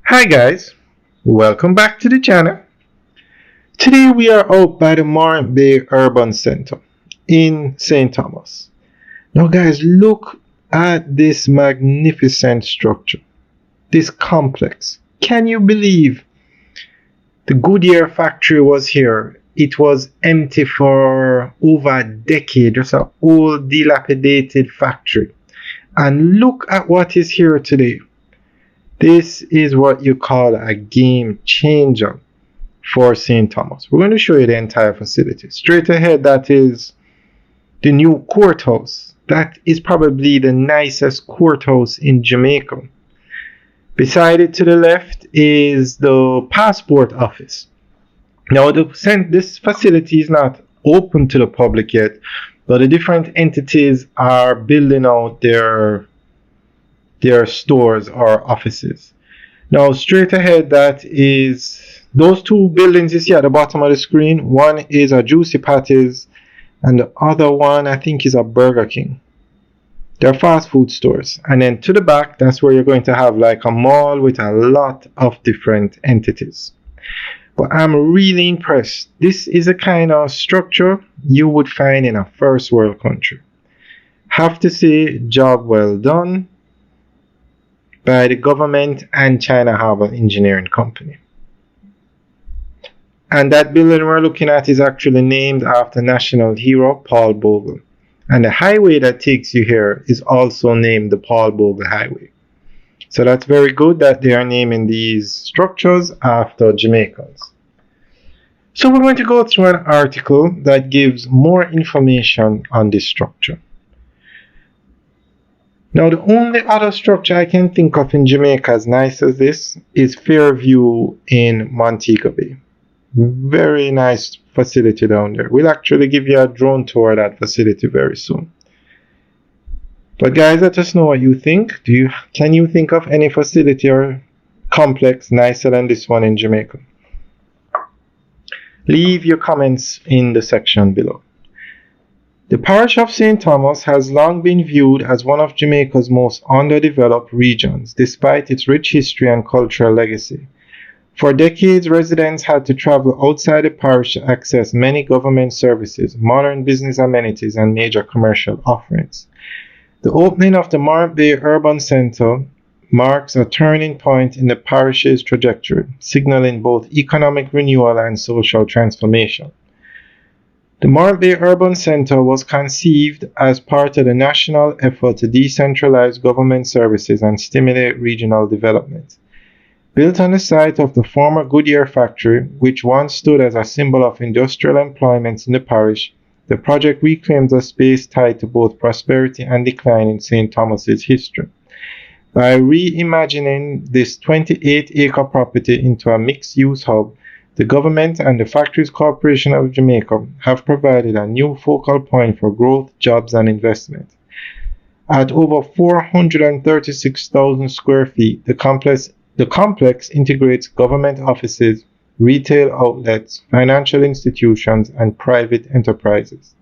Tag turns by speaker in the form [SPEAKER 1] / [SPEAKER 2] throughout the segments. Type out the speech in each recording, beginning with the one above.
[SPEAKER 1] Hi guys, welcome back to the channel. Today we are out by the Morant Bay Urban Center in St. Thomas. Now guys, look at this magnificent structure, this complex. Can you believe the Goodyear factory was here? It was empty for over a decade, just an old dilapidated factory. And look at what is here today. This is what you call a game changer for St. Thomas. We're going to show you the entire facility. Straight ahead, that is the new courthouse. That is probably the nicest courthouse in Jamaica. Beside it to the left is the passport office. Now, this facility is not open to the public yet, but the different entities are building out their stores or offices. Now, straight ahead, that is those two buildings you see at the bottom of the screen. One is a Juicy Patties, and the other one I think is a Burger King. They're fast food stores. And then to the back, that's where you're going to have like a mall with a lot of different entities. But I'm really impressed. This is a kind of structure you would find in a first world country. Have to say, job well done by the government and China Harbour Engineering Company. And that building we're looking at is actually named after national hero Paul Bogle. And the highway that takes you here is also named the Paul Bogle Highway. So that's very good that they are naming these structures after Jamaicans. So we're going to go through an article that gives more information on this structure. Now, the only other structure I can think of in Jamaica as nice as this is Fairview in Montego Bay. Very nice facility down there. We'll actually give you a drone tour of that facility very soon. But guys, let us know what you think. Can you think of any facility or complex nicer than this one in Jamaica? Leave your comments in the section below. The parish of St. Thomas has long been viewed as one of Jamaica's most underdeveloped regions, despite its rich history and cultural legacy. For decades, residents had to travel outside the parish to access many government services, modern business amenities, and major commercial offerings. The opening of the Morant Bay Urban Center marks a turning point in the parish's trajectory, signaling both economic renewal and social transformation. The Morant Bay Urban Center was conceived as part of the national effort to decentralize government services and stimulate regional development. Built on the site of the former Goodyear factory, which once stood as a symbol of industrial employment in the parish, the project reclaims a space tied to both prosperity and decline in St. Thomas's history. By reimagining this 28-acre property into a mixed-use hub, the government and the Factories Corporation of Jamaica have provided a new focal point for growth, jobs, and investment. At over 436,000 square feet, the complex integrates government offices, retail outlets, financial institutions, and private enterprises.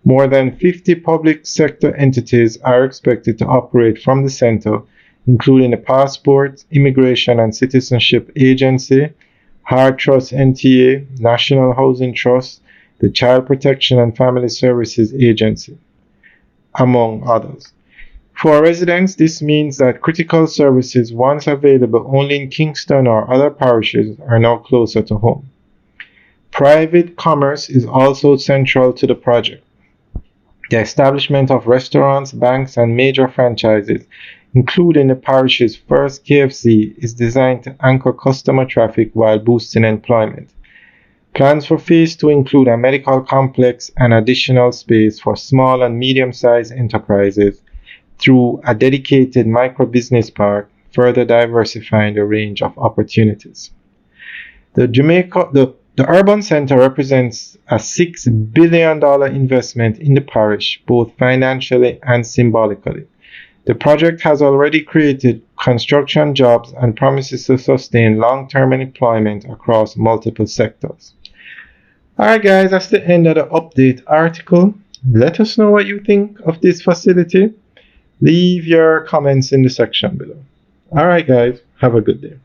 [SPEAKER 1] More than 50 public sector entities are expected to operate from the center, including the Passport, Immigration and Citizenship Agency, Hard Trust NTA, National Housing Trust, the Child Protection and Family Services Agency, among others. For residents, this means that critical services once available only in Kingston or other parishes are now closer to home. Private commerce is also central to the project. The establishment of restaurants, banks, and major franchises, including the parish's first KFC, is designed to anchor customer traffic while boosting employment. Plans for Phase 2 include a medical complex and additional space for small and medium-sized enterprises through a dedicated micro-business park, further diversifying the range of opportunities. The urban center represents a $6 billion investment in the parish, both financially and symbolically. The project has already created construction jobs and promises to sustain long-term employment across multiple sectors. Alright guys, that's the end of the update article. Let us know what you think of this facility. Leave your comments in the section below. Alright guys, have a good day.